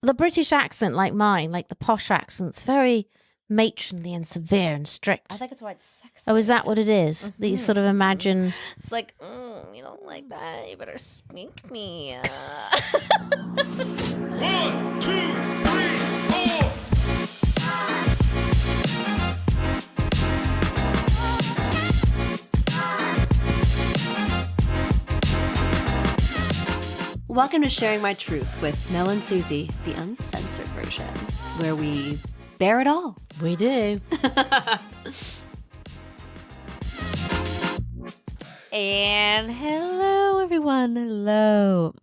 the British accent, like mine, like the posh accent's very matronly and severe and strict. I think it's why it's sexy. Oh, is that what it is? That you sort of imagine? It's like, you don't like that? You better spank me. 1, 2, 3, 4. Welcome to Sharing My Truth with Mel and Suzie, the uncensored version, where we bear it all. We do. And hello, everyone. Hello.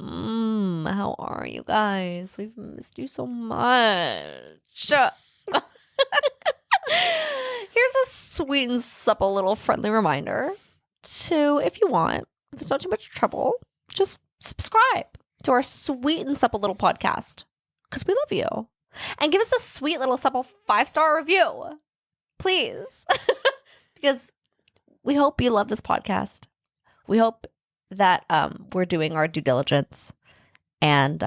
How are you guys? We've missed you so much. Here's a sweet and supple little friendly reminder to, if you want, if it's not too much trouble, just subscribe to our sweet and supple little podcast because we love you. And give us a sweet little supple 5-star review, please. Because we hope you love this podcast. We hope that we're doing our due diligence. And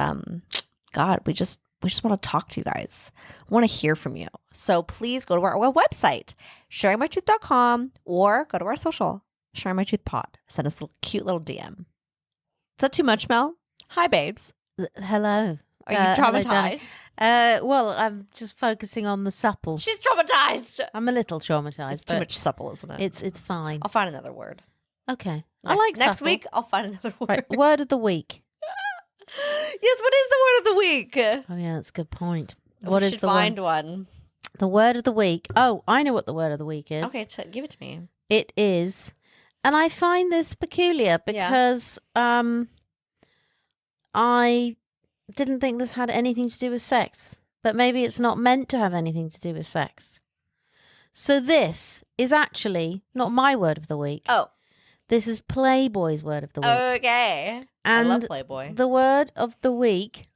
God, we just want to talk to you guys. We want to hear from you. So please go to our website, sharingmytruth.com, or go to our social, sharingmytruthpod. Send us a cute little DM. Is that too much, Mel? Hi, babes. Hello. Are you traumatized? Well, I'm just focusing on the supple. She's traumatized. I'm a little traumatized. It's too much supple, isn't it? It's fine. I'll find another word. Okay. I like next supple. week. I'll find another word. Right. Word of the week. Yes, what is the word of the week? Oh yeah, that's a good point. We What is should the find word? one? The word of the week. Oh, I know what the word of the week is. Okay, give it to me. It is, and I find this peculiar because I didn't think this had anything to do with sex, but maybe it's not meant to have anything to do with sex. So this is actually not my word of the week. Oh, This is Playboy's word of the week. okay. I And love Playboy. the word of the week.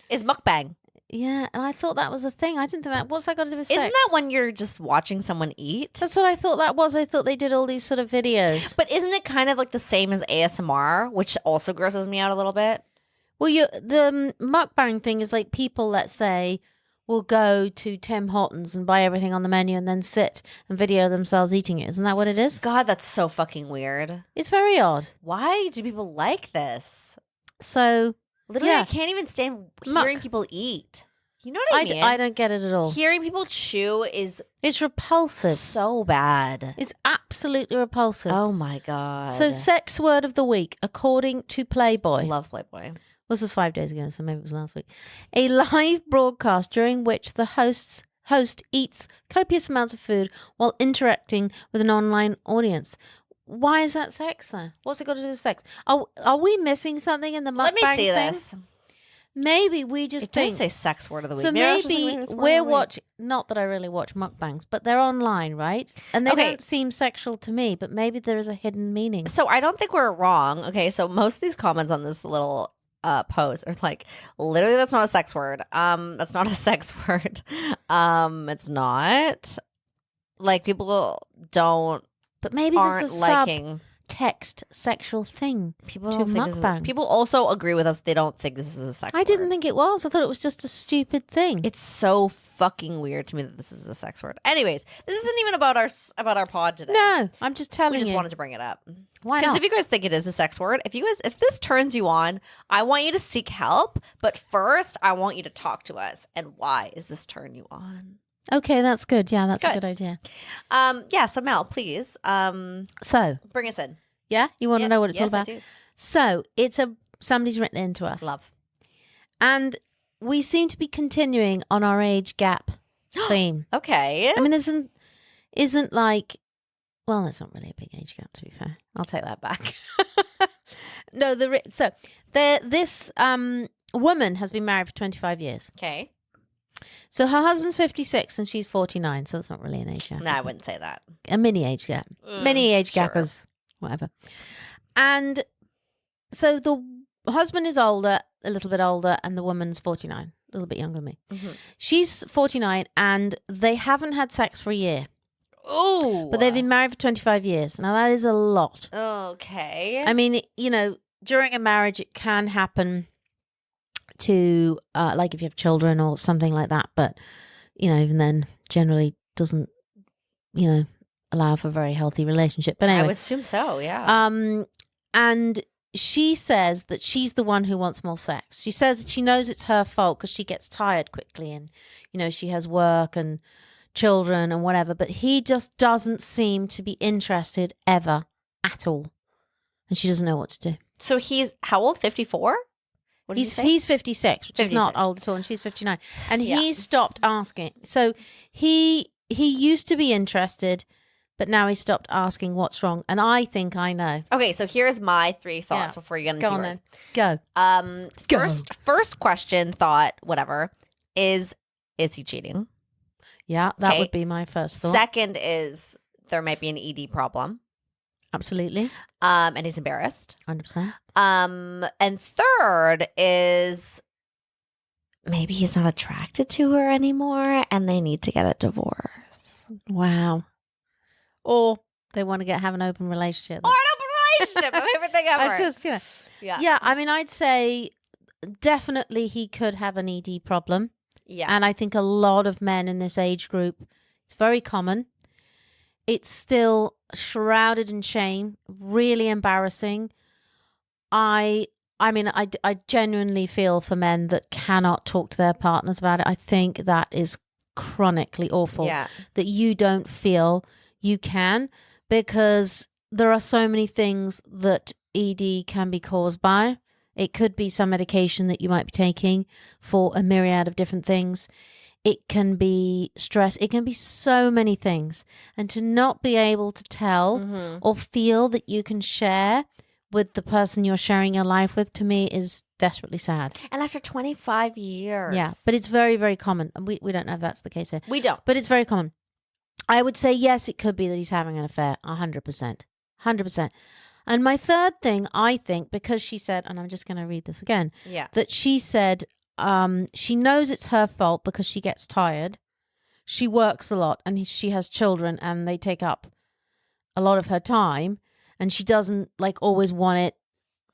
Is mukbang. Yeah, and I thought that was a thing. I didn't think that. What's that got to do with sex? Isn't that when you're just watching someone eat? That's what I thought that was. I thought they did all these sort of videos. But isn't it kind of like the same as ASMR, which also grosses me out a little bit? Well, the mukbang thing is like people, let's say, will go to Tim Hortons and buy everything on the menu and then sit and video themselves eating it. Isn't that what it is? God, that's so fucking weird. It's very odd. Why do people like this? So, Literally, yeah. I can't even stand hearing people eat. You know what I mean? I don't get it at all. Hearing people chew is It's repulsive. so bad. It's absolutely repulsive. Oh my God. So, sex word of the week, according to Playboy. Love Playboy. This was 5 days ago, so maybe it was last week. A live broadcast during which the host eats copious amounts of food while interacting with an online audience. Why is that sex, though? What's it got to do with sex? Are we missing something in the mukbang Let me see thing? this. Maybe we just It think. does say sex word of the week. So I was just maybe like, it's word of we're the week. watching. Not that I really watch mukbangs, but they're online, right? And they Okay. don't seem sexual to me. But maybe there is a hidden meaning. So I don't think we're wrong. Okay, so most of these comments on this little post are like, literally, that's not a sex word. That's not a sex word. It's not. Like, people don't But maybe aren't this is liking. subtext sexual thing. People to don't think this is, mukbang. people also agree with us. They don't think this is a sex. I didn't word. think it was. I thought it was just a stupid thing. It's so fucking weird to me that this is a sex word. Anyways, this isn't even about our pod today. No, I'm just telling We just you. wanted to bring it up. Why Because not? if you guys think it is a sex word, if this turns you on, I want you to seek help. But first, I want you to talk to us. And why is this turn you on? Okay, that's good. Yeah, that's a Good. good idea. Yeah. So Mel, please, So, bring us in. yeah, you want to Yep, know what it's all yes, I about? do. So, somebody's written into us. Love. And we seem to be continuing on our age gap theme. Okay. I mean, isn't like, well, it's not really a big age gap, to be fair. I'll take that back. No, this woman has been married for 25 years. Okay. So her husband's 56 and she's 49, so that's not really an age gap. No, is I it? wouldn't say that. A mini age gap. Mini age sure. gappers, whatever. And so the husband is older, a little bit older, and the woman's 49, a little bit younger than me. Mhm. She's 49 and they haven't had sex for a year, Oh. but they've been married for 25 years. Now that is a lot. Okay. I mean, during a marriage, it can happen to like if you have children or something like that. But even then, generally doesn't allow for a very healthy relationship. But anyway, I would assume so. Yeah. And she says that she's the one who wants more sex. She says that she knows it's her fault because she gets tired quickly, and she has work and children and whatever. But he just doesn't seem to be interested ever at all, and she doesn't know what to do. So he's how old? 54. He's 56, which is not old at all, and she's 59. And he stopped asking. So he used to be interested, but now he stopped asking what's wrong. And I think I know. Okay, so here's my 3 thoughts before you get into yours. Go. First question, thought, whatever, is he cheating? Yeah, that would be my first thought. Second is there might be an ED problem. Absolutely. And he's embarrassed. 100%. And third is maybe he's not attracted to her anymore and they need to get a divorce. Wow. Or they want to have an open relationship. Or an open relationship. My favorite thing ever. I just, Yeah, I mean, I'd say definitely he could have an ED problem. Yeah. And I think a lot of men in this age group, it's very common. It's still shrouded in shame, really embarrassing. I genuinely feel for men that cannot talk to their partners about it. I think that is chronically awful. Yeah. That you don't feel you can, because there are so many things that ED can be caused by. It could be some medication that you might be taking for a myriad of different things. It can be stress. It can be so many things. And to not be able to tell or feel that you can share with the person you're sharing your life with, to me, is desperately sad. And after 25 years. Yeah, but it's very, very common. And we don't know if that's the case here. We don't. But it's very common. I would say, yes, it could be that he's having an affair. 100%. 100%. And my third thing, I think, because she said, and I'm just going to read this again, that she said she knows it's her fault because she gets tired. She works a lot and she has children and they take up a lot of her time. And she doesn't always want it,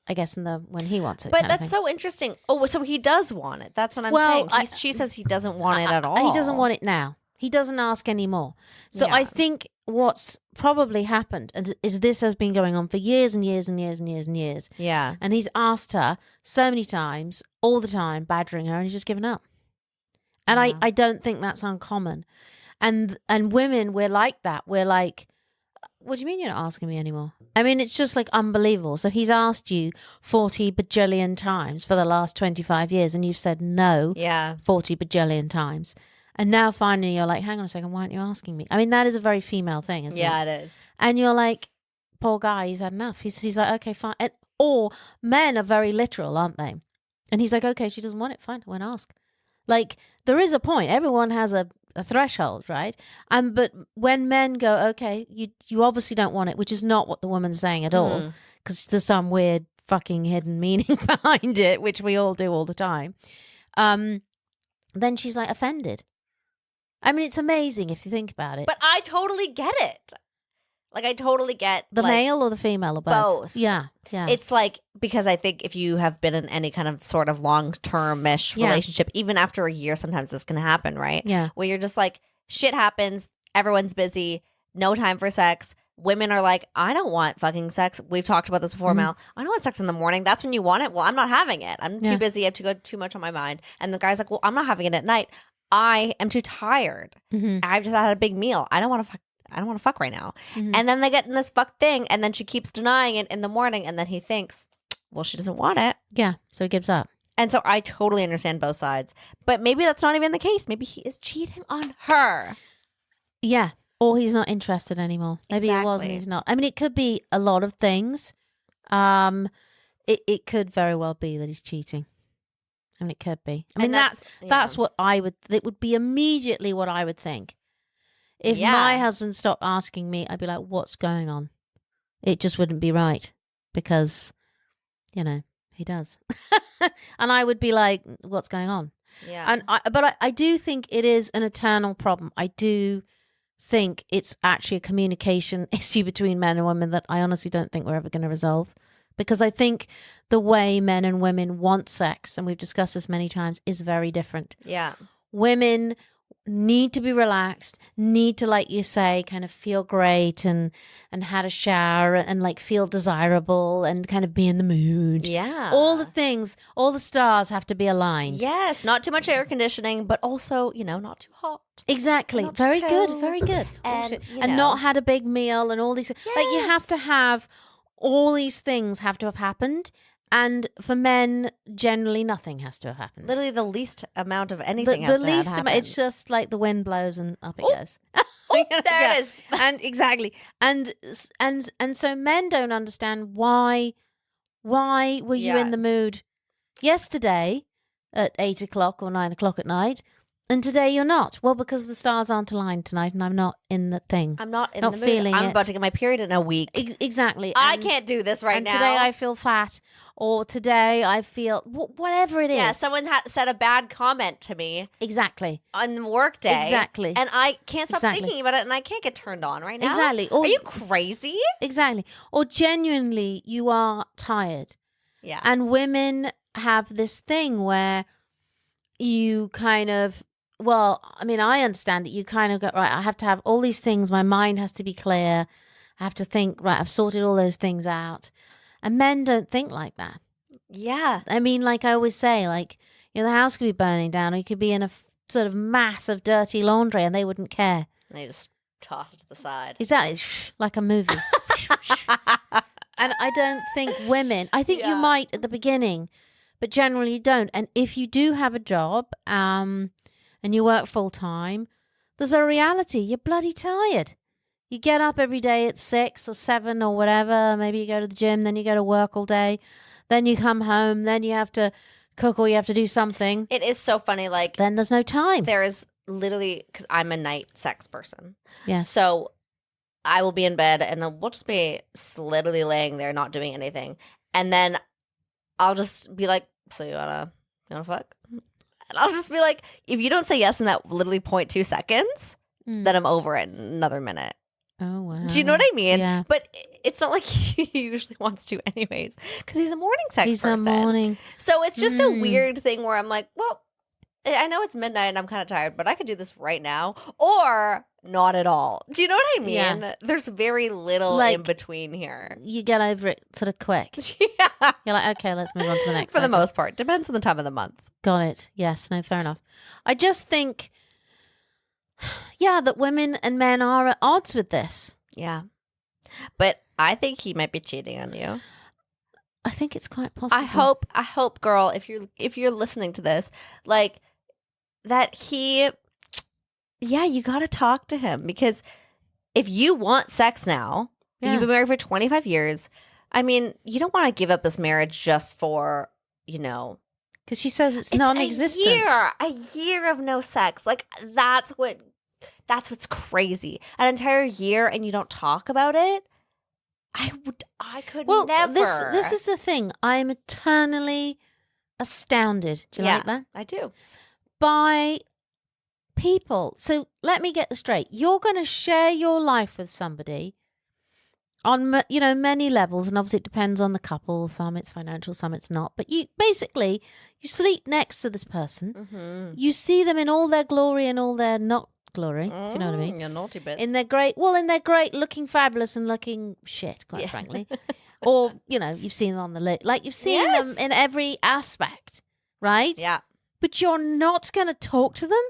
I guess, when he wants it. But that's so interesting. Oh, so he does want it. That's what I'm saying. She says he doesn't want it at all. He doesn't want it now. He doesn't ask anymore. So I think what's probably happened is this has been going on for years and years and years and years and years. Yeah. And he's asked her so many times, all the time, badgering her, and he's just given up. And I don't think that's uncommon. And women, we're like that. We're like, what do you mean you're not asking me anymore? I mean, it's just unbelievable. So he's asked you 40 bajillion times for the last 25 years and you've said no 40 bajillion times. And now finally you're like, hang on a second, why aren't you asking me? I mean, that is a very female thing, isn't it? Yeah, it is. And you're like, poor guy, he's had enough. He's like, okay, fine. Or men are very literal, aren't they? And he's like, okay, she doesn't want it, fine, I won't ask. There is a point. Everyone has a threshold, right? But when men go, okay, you obviously don't want it, which is not what the woman's saying at all, because there's some weird fucking hidden meaning behind it, which we all do all the time. Then she's offended. I mean, it's amazing if you think about it. But I totally get it. I totally get the male or the female or both. Both. Yeah. It's because I think if you have been in any kind of sort of long-term-ish relationship, even after a year, sometimes this can happen, right? Yeah. Where you're just shit happens, everyone's busy, no time for sex. Women are like, I don't want fucking sex. We've talked about this before, Mel. I don't want sex in the morning. That's when you want it. Well, I'm not having it. I'm too busy. I have to go too much on my mind. And the guy's like, well, I'm not having it at night. I am too tired. I've just had a big meal. I don't want to fuck right now. And then they get in this fuck thing, and then she keeps denying it in the morning, and then he thinks, well, she doesn't want it. Yeah, so he gives up. And so I totally understand both sides. But maybe that's not even the case. Maybe he is cheating on her. Yeah, or he's not interested anymore. Maybe he was and he's not. I mean, it could be a lot of things. It could very well be that he's cheating. I mean, it could be. I mean, that's what I would. It would be immediately what I would think. If my husband stopped asking me, I'd be like, "What's going on?" It just wouldn't be right because, he does, and I would be like, "What's going on?" Yeah. But I do think it is an eternal problem. I do think it's actually a communication issue between men and women that I honestly don't think we're ever going to resolve because I think the way men and women want sex, and we've discussed this many times, is very different. Yeah. Women need to be relaxed, need to, like you say, kind of feel great and had a shower and like feel desirable and kind of be in the mood. Yeah. All the things, all the stars have to be aligned. Yes, not too much air conditioning, but also, not too hot. Exactly. Not too Very good. cold. Very good. And, And not had a big meal and all these. Like you have to Yes. have all these things have to have happened. And for men, generally nothing has to have happened. Literally the least amount of anything. The least amount. It's just like the wind blows and up it goes. Oh, there it is. And exactly. And so men don't understand why were you Yeah. in the mood yesterday at 8 o'clock or 9 o'clock at night, and today you're not? Well, because the stars aren't aligned tonight, and I'm not in the thing. I'm not in Not the mood. feeling I'm it. about to get my period in a week. Exactly. I And- can't do this right and now. today I feel fat, or today I feel whatever it is. Yeah, someone said a bad comment to me Exactly. on the work day. Exactly. And I can't stop Exactly. thinking about it, and I can't get turned on right now. Exactly. Or Are you crazy? Exactly. Or genuinely you are tired. Yeah. And women have this thing where you kind of, well, I mean, I understand it. You kind of go, right, I have to have all these things. My mind has to be clear. I have to think, right, I've sorted all those things out. And men don't think like that. Yeah. I mean, like I always say, like, the house could be burning down, or you could be in a sort of mass of dirty laundry and they wouldn't care. And they just toss it to the side. Exactly. Like a movie. And I don't think women, I think you Yeah. might at the beginning, but generally you don't. And if you do have a job and you work full time, there's a reality. You're bloody tired. You get up every day at 6 or 7 or whatever. Maybe you go to the gym, then you go to work all day. Then you come home, then you have to cook or you have to do something. It is so funny. Like, Then there's no time. there is literally, because I'm a night sex person. Yes. So I will be in bed and then we'll just be literally laying there not doing anything. And then I'll just be like, so you wanna fuck? And I'll just be like, if you don't say yes in that literally 0.2 seconds, Mm. then I'm over it in another minute. Oh, wow. Do you know what I mean? Yeah. But it's not like he usually wants to anyways, because he's a morning sex He's person. a morning. So it's just a Mm. weird thing where I'm like, well, I know it's midnight and I'm kind of tired, but I could do this right now or not at all. Do you know what I mean? Yeah. There's very little Like- in between here. You get over it sort of quick. Yeah. You're like, okay, let's move on to the next. For the item. most part. Depends on the time of the month. Got it. Yes. No, fair enough. I just think, yeah, that women and men are at odds with this. Yeah. But I think he might be cheating on you. I think it's quite possible. I hope, girl, if you're listening to this, like that he, yeah, you got to talk to him, because if you want sex now, Yeah. you've been married for 25 years. I mean, you don't want to give up this marriage just for, Because she says it's it's non-existent. a year of no sex. Like that's what's crazy. An entire year and you don't talk about it. I could Well, never. this is the thing. I'm eternally astounded. Do you like that? I do. By people. So let me get this straight. You're going to share your life with somebody on many levels, and obviously it depends on the couple. Some it's financial, some it's not. But you sleep next to this person. Mm-hmm. You see them in all their glory and all their not glory. If you know what I mean. Your naughty bits. In their great, looking fabulous and looking shit, quite frankly. Or you've seen them on the list, like you've seen them Yes. in every aspect, right? Yeah, But you're not going to talk to them.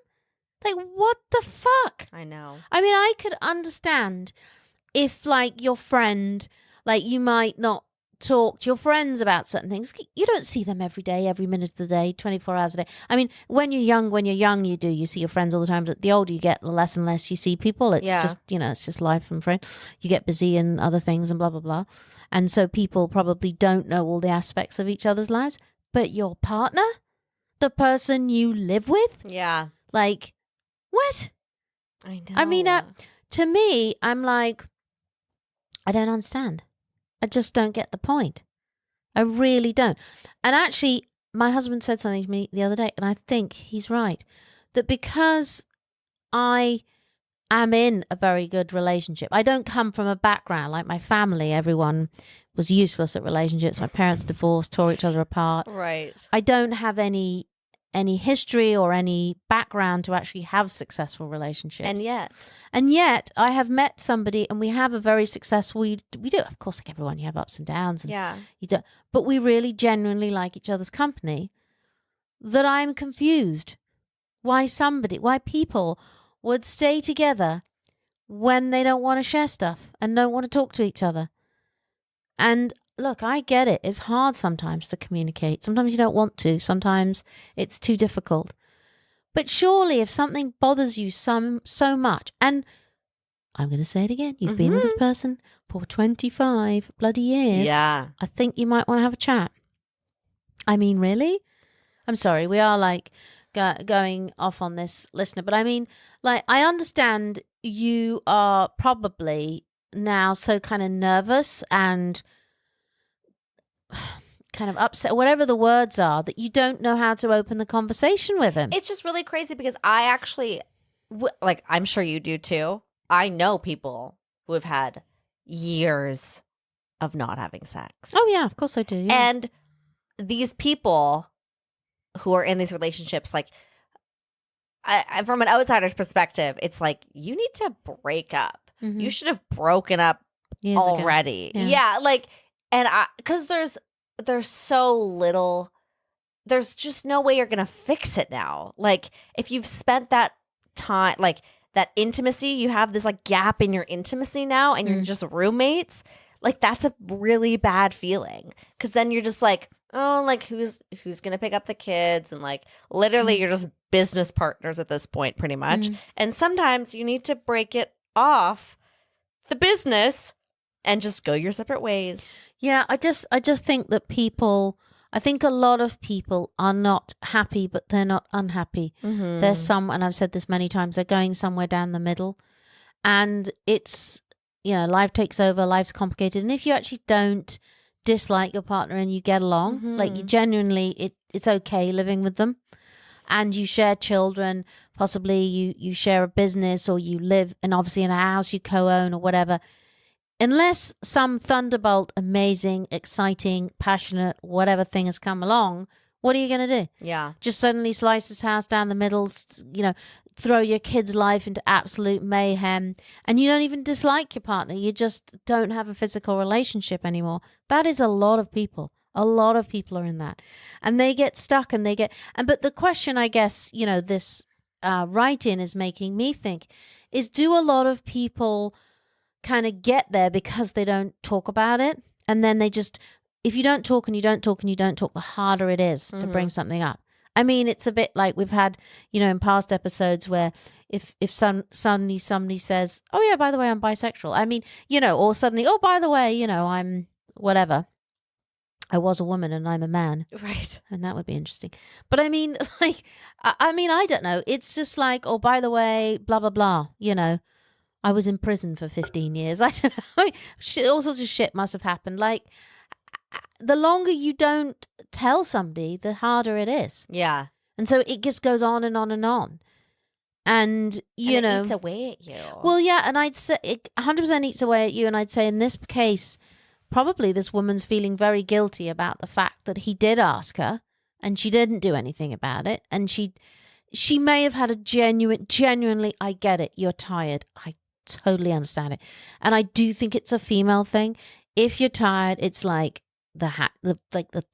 Like, what the fuck? I know. I mean, I could understand if, like, your friend, like, you might not talk to your friends about certain things. You don't see them every day, every minute of the day, 24 hours a day. I mean, when you're young, you do. You see your friends all the time. But the older you get, the less and less you see people. It's Yeah. just, it's just life and friend. You get busy and other things and blah, blah, blah. And so people probably don't know all the aspects of each other's lives. But your partner, the person you live with, Yeah, like, what? I know. I mean, to me, I'm like, I don't understand. I just don't get the point. I really don't. And actually, my husband said something to me the other day, and I think he's right. That because I am in a very good relationship. I don't come from a background like my family. Everyone was useless at relationships. My parents divorced, tore each other apart. Right. I don't have any history or any background to actually have successful relationships. And yet I have met somebody and we have a very successful, we do, of course, like everyone, you have ups and downs. And Yeah. you do, but we really genuinely like each other's company, that I'm confused why people would stay together when they don't want to share stuff and don't want to talk to each other. And look, I get it. It's hard sometimes to communicate. Sometimes you don't want to. Sometimes it's too difficult. But surely if something bothers you so much, and I'm going to say it again, you've been with this person for 25 bloody years. Yeah. I think you might want to have a chat. I mean, really? I'm sorry. We are like going off on this, listener. But I mean, like, I understand you are probably now so kind of nervous and kind of upset, whatever the words are, that you don't know how to open the conversation with him. It's just really crazy because I actually, like, I'm sure you do too. I know people who have had years of not having sex. Oh, yeah, of course I do. Yeah. And these people who are in these relationships, like, I from an outsider's perspective, it's like, you need to break up. Mhm. You should have broken up Years ago. already. Yeah. Yeah, like, and because there's so little, there's just no way you're gonna fix it now. Like, if you've spent that time, like that intimacy, you have this like gap in your intimacy now, and you're just roommates. Like, that's a really bad feeling, because then you're just like, oh, like who's gonna pick up the kids, and like literally you're just business partners at this point, pretty much. And sometimes you need to break it off the business and just go your separate ways. Yeah, I just think that I think a lot of people are not happy, but they're not unhappy. There's some, and I've said this many times, they're going somewhere down the middle. And it's, life takes over, life's complicated. And if you actually don't dislike your partner and you get along, like you genuinely, it's okay living with them. And you share children, possibly you share a business, or you live, and obviously in a house you co-own or whatever. Unless some thunderbolt, amazing, exciting, passionate, whatever thing has come along, what are you going to do? Yeah. Just suddenly slice his house down the middle, throw your kid's life into absolute mayhem, and you don't even dislike your partner. You just don't have a physical relationship anymore. That is a lot of people. A lot of people are in that. And they get stuck, but the question, I guess, this write-in is making me think is, do a lot of people kind of get there because they don't talk about it? And then they just, if you don't talk and you don't talk and you don't talk, the harder it is to bring something up. I mean, it's a bit like we've had, in past episodes where if suddenly somebody says, oh yeah, by the way, I'm bisexual. I mean, or suddenly, oh, by the way, I'm whatever. I was a woman and I'm a man. Right. And that would be interesting. But I mean, like, I don't know. It's just like, oh, by the way, blah, blah, blah. I was in prison for 15 years. I don't know. I mean, all sorts of shit must have happened. Like, the longer you don't tell somebody, the harder it is. Yeah. And so it just goes on and on and on. And, it eats away at you. Well, yeah. And I'd say it 100% eats away at you. And I'd say in this case, probably this woman's feeling very guilty about the fact that he did ask her and she didn't do anything about it. And she may have had a genuinely, I get it, you're tired. I totally understand it. And I do think it's a female thing. If you're tired, it's like the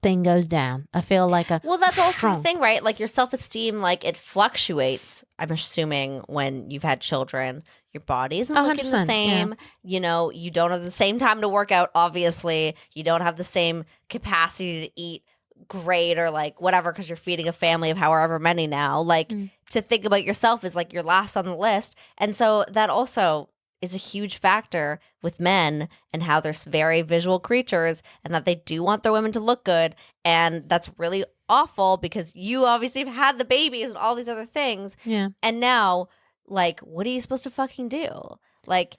thing goes down. I feel like well, that's also the thing, right? Like, your self-esteem, like, it fluctuates. I'm assuming when you've had children, your body isn't looking the same. Yeah. You don't have the same time to work out, obviously. You don't have the same capacity to eat great or like whatever, because you're feeding a family of however many now. Like, to think about yourself is like your last on the list. And so that also is a huge factor with men, and how they're very visual creatures, and that they do want their women to look good. And that's really awful, because you obviously have had the babies and all these other things. Yeah. And now, like, what are you supposed to fucking do? Like,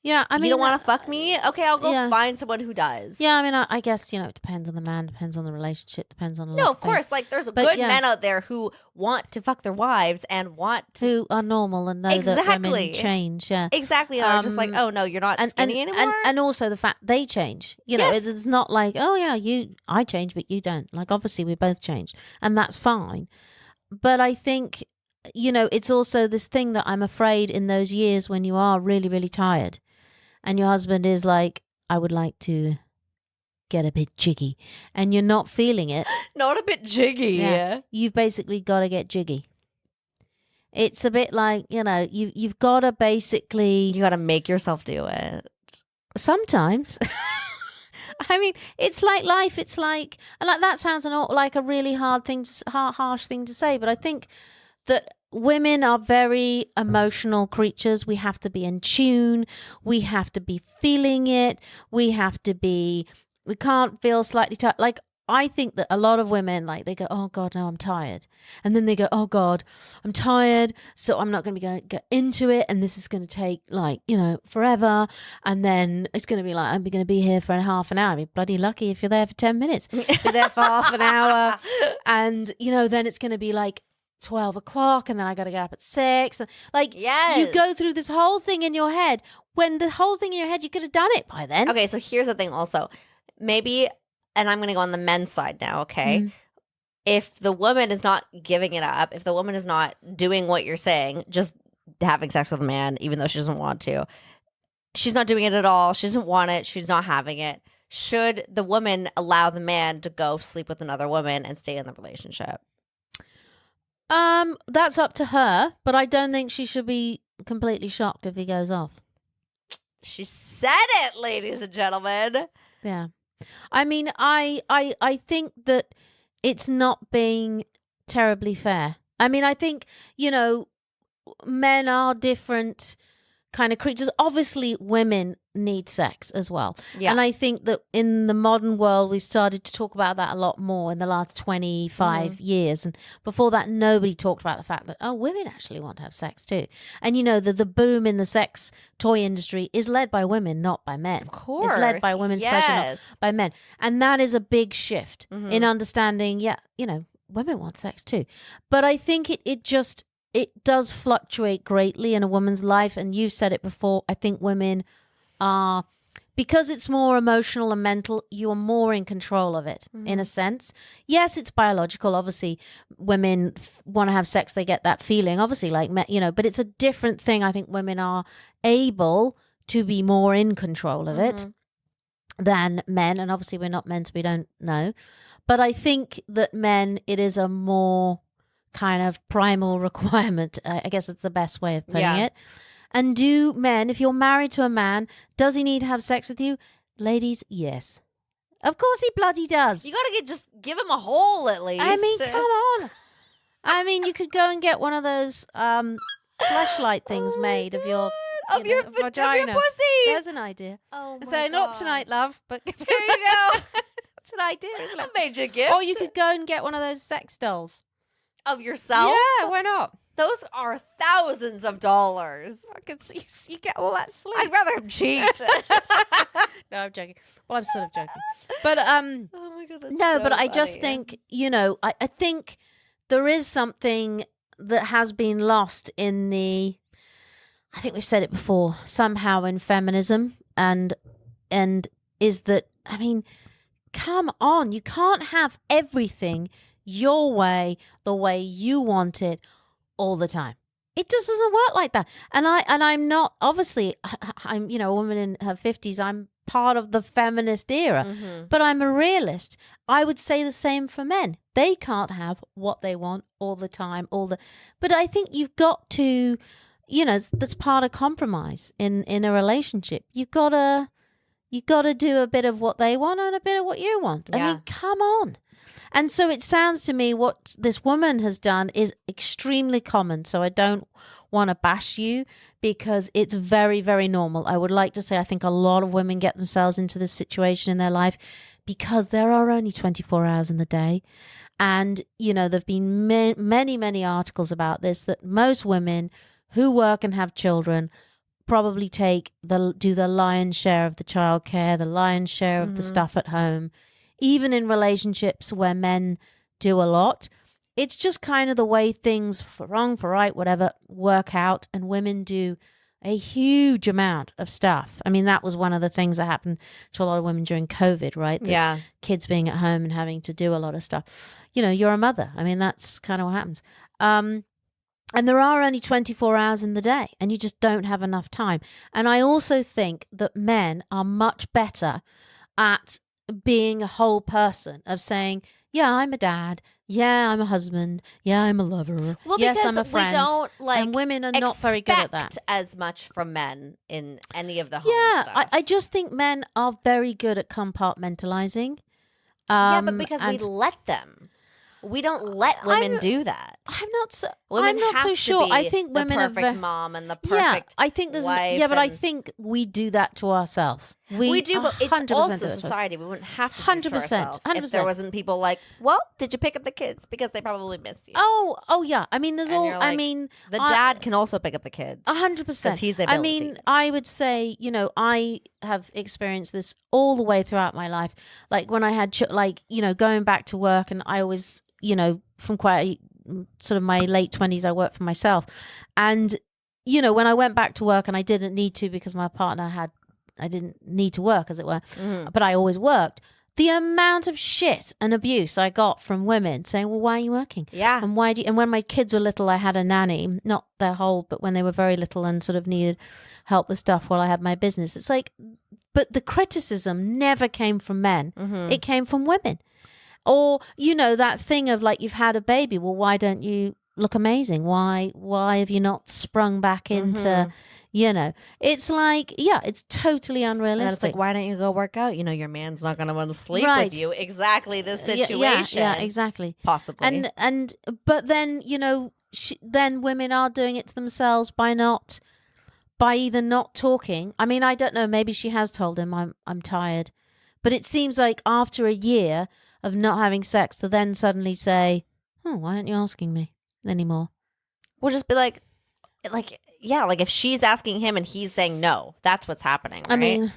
Yeah, I mean, you don't want to fuck me? Okay, I'll go yeah. find someone who does. Yeah, I mean, I guess, it depends on the man, depends on the relationship, depends on a lot No, of of course. things. Like, there's But good yeah. men out there who want to fuck their wives and want to. Who are normal and know that women Exactly. change. Yeah. Exactly. They're just like, oh, no, you're not skinny anymore. And also the fact they change. Yes. It's not like, oh, yeah, I change, but you don't. Like, obviously, we both change. And that's fine. But I think, it's also this thing that I'm afraid in those years when you are really, really tired and your husband is like, I would like to get a bit jiggy, and you're not feeling it. Not a bit jiggy. Yeah. You've basically got to get jiggy. It's a bit like, you've got to basically... You got to make yourself do it. Sometimes. I mean, it's like life. It's like, and like that sounds like a really harsh thing to say, but I think that women are very emotional creatures. We have to be in tune. We have to be feeling it. We can't feel slightly tired. Like, I think that a lot of women, like, they go, oh God, no, I'm tired. And then they go, oh God, I'm tired. So I'm not going to be going to get into it. And this is going to take forever. And then it's going to be like, I'm going to be here for half an hour. I mean, bloody lucky if you're there for 10 minutes. You're there for half an hour. And, then it's going to be like 12 o'clock. And then I got to get up at 6. Like, Yes. You go through this whole thing in your head. When the whole thing in your head, you could have done it by then. Okay, so here's the thing also. Maybe, and I'm going to go on the men's side now, okay? Mm. If the woman is not giving it up, if the woman is not doing what you're saying, just having sex with a man, even though she doesn't want to, she's not doing it at all, she doesn't want it, she's not having it, should the woman allow the man to go sleep with another woman and stay in the relationship? That's up to her, but I don't think she should be completely shocked if he goes off. She said it, ladies and gentlemen. Yeah. I mean, I think that it's not being terribly fair. I mean, I think, men are different kind of creatures. Obviously, women need sex as well. Yeah. And I think that in the modern world, we've started to talk about that a lot more in the last 25 years. And before that, nobody talked about the fact that, women actually want to have sex too. And, the boom in the sex toy industry is led by women, not by men. Of course. It's led by women, especially not by men. And that is a big shift in understanding, women want sex too. But I think it does fluctuate greatly in a woman's life. And you've said it before. I think women are, because it's more emotional and mental, you are more in control of it in a sense. Yes, it's biological. Obviously, women want to have sex. They get that feeling, obviously, like, but it's a different thing. I think women are able to be more in control of it than men. And obviously, we're not men, so we don't know. But I think that men, it is a more kind of primal requirement. I guess it's the best way of putting it. And do men, if you're married to a man, does he need to have sex with you? Ladies, yes. Of course he bloody does. You gotta just give him a hole at least. I mean, come on. I mean, you could go and get one of those flashlight things made of your vagina. Of your pussy. There's an idea. Oh my So not tonight, love, but Here you go. that's an idea, isn't I it? made you a gift. Or you could go and get one of those sex dolls. Of yourself? Yeah, why not? Those are thousands of dollars. I can see you get all that sleep. I'd rather him cheat. No, I'm joking. Well, I'm sort of joking. But oh my god, that's no, so but I just funny. think, I think there is something that has been lost in I think we've said it before, somehow in feminism and is that, I mean, come on, you can't have everything your way, the way you want it all the time. It just doesn't work like that. And I'm not, obviously, I'm, a woman in her 50s. I'm part of the feminist era, but I'm a realist. I would say the same for men. They can't have what they want all the time, but I think you've got to, that's part of compromise in a relationship. You gotta do a bit of what they want and a bit of what you want. I mean, come on. And so it sounds to me what this woman has done is extremely common. So I don't want to bash you because it's very, very normal. I would like to say I think a lot of women get themselves into this situation in their life because there are only 24 hours in the day. And, there have been many, many articles about this, that most women who work and have children probably do the lion's share of the childcare, the lion's share of the stuff at home, even in relationships where men do a lot. It's just kind of the way things, for wrong, for right, whatever, work out, and women do a huge amount of stuff. I mean, that was one of the things that happened to a lot of women during COVID, right? Yeah. Kids being at home and having to do a lot of stuff. You know, you're a mother. I mean, that's kind of what happens. And there are only 24 hours in the day, and you just don't have enough time. And I also think that men are much better at being a whole person, of saying, yeah, I'm a dad. Yeah, I'm a husband. Yeah, I'm a lover. Well, yes, because I'm a friend. we don't and women are not very good at that. as much from men in any of the home Yeah, stuff. I just think men are very good at compartmentalizing. Yeah, but because we and let them. We don't let women do that. I'm not so. Women I'm not have so to sure. be I think women the are perfect mom and the perfect yeah. I think there's wife yeah, but I and- think we do that to ourselves. We do, but it's 100% also do it to ourselves. society. We wouldn't have to do it to 100%, ourselves if 100%. there wasn't people like, well, did you pick up the kids? Because they probably miss you. Oh yeah. I mean, there's And all. you're I like, mean, the dad can also pick up the kids. 100%. Because he's I ability. mean, I would say, you know, I have experienced this all the way throughout my life. Like when I had, going back to work, and I always, from quite sort of my late 20s, I worked for myself. And, when I went back to work, and I didn't need to because my partner I didn't need to work, as it were, but I always worked. The amount of shit and abuse I got from women saying, well, why are you working? Yeah. And and when my kids were little, I had a nanny, not their whole, but when they were very little and sort of needed help with stuff while I had my business. It's like, but the criticism never came from men. It came from women. Or, that thing of like, you've had a baby. Well, why don't you look amazing? Why have you not sprung back into, it's like, yeah, it's totally unrealistic. And it's like, why don't you go work out? Your man's not going to want to sleep Right. with you. Exactly this situation. Yeah, exactly. Possibly. But then, then women are doing it to themselves by either not talking. I mean, I don't know. Maybe she has told him I'm tired, but it seems like after a year of not having sex to then suddenly say, oh, why aren't you asking me anymore? We'll just be like, yeah, like if she's asking him and he's saying no, that's what's happening, right? I mean,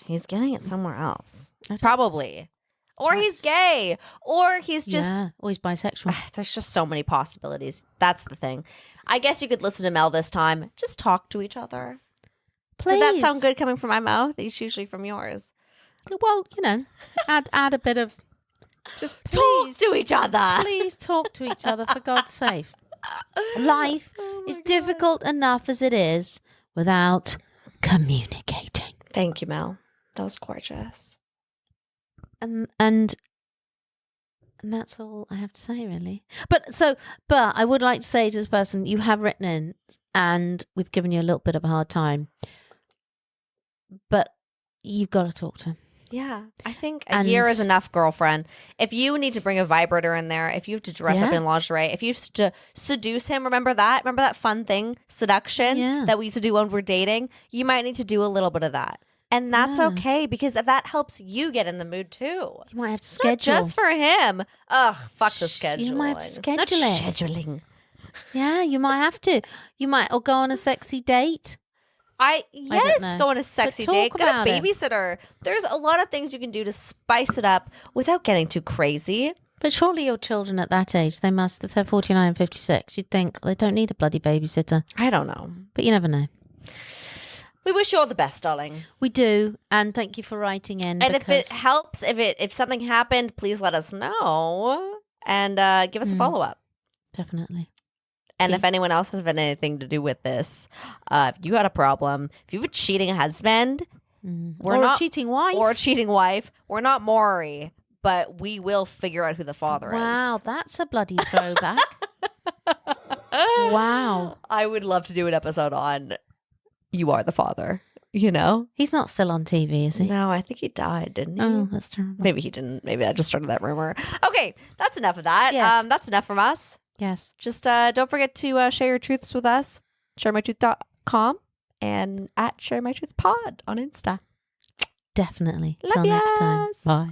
he's getting it somewhere else. Probably. Or he's gay. Or he's just... yeah, or he's bisexual. There's just so many possibilities. That's the thing. I guess you could listen to Mel this time. Just talk to each other. Please. Did that sound good coming from my mouth? It's usually from yours. Well, add a bit of... Just Talk please, to each other. please talk to each other, for God's sake. Life is difficult enough as it is without communicating. Thank you, Mel. That was gorgeous. And that's all I have to say, really. But I would like to say to this person, you have written in, and we've given you a little bit of a hard time, but you've got to talk to him. Yeah, I think a year is enough, girlfriend. If you need to bring a vibrator in there, if you have to dress up in lingerie, if you have to seduce him, remember that fun thing, seduction, that we used to do when we're dating? You might need to do a little bit of that. And that's okay, because that helps you get in the mood too. You might have to schedule. Not just for him. Ugh, fuck the scheduling. You might have to schedule Not it. scheduling. Yeah, you might have to. You might, or go on a sexy date. Go on a sexy date. Get a babysitter. There's a lot of things you can do to spice it up without getting too crazy. But surely your children at that age, they must, if they're 49 and 56, you'd think they don't need a bloody babysitter. I don't know. But you never know. We wish you all the best, darling. We do. And thank you for writing in. And if it helps, if something happened, please let us know and give us a follow-up. Definitely. And if anyone else has been anything to do with this, if you had a problem, if you have a cheating husband, or a cheating wife, we're not Maury, but we will figure out who the father is. Wow, that's a bloody throwback. Wow. I would love to do an episode on You Are the Father, He's not still on TV, is he? No, I think he died, didn't he? Oh, that's terrible. Maybe he didn't. Maybe I just started that rumor. Okay, that's enough of that. Yes. That's enough from us. Yes. Just don't forget to share your truths with us. ShareMyTruth.com and at ShareMyTruthPod on Insta. Definitely. Love Till next time. yas. Bye.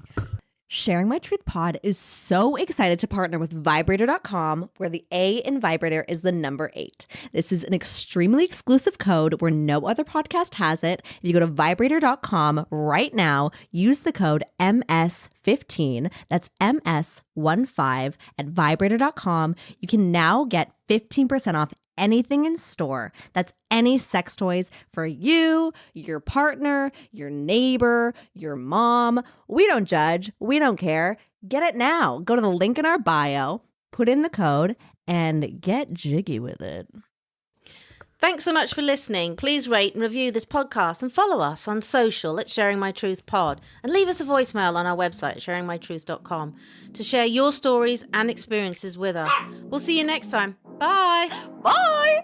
Sharing My Truth Pod is so excited to partner with Vibrator.com, where the A in vibrator is the number 8. This is an extremely exclusive code where no other podcast has it. If you go to Vibrator.com right now, use the code MS15, that's MS15 at Vibrator.com. You can now get 15% off anything in store. That's any sex toys for you, your partner, your neighbor, your mom. We don't judge. We don't care. Get it now. Go to the link in our bio, put in the code, and get jiggy with it. Thanks so much for listening. Please rate and review this podcast and follow us on social at Sharing My Truth Pod, and leave us a voicemail on our website, sharingmytruth.com, to share your stories and experiences with us. We'll see you next time. Bye. Bye.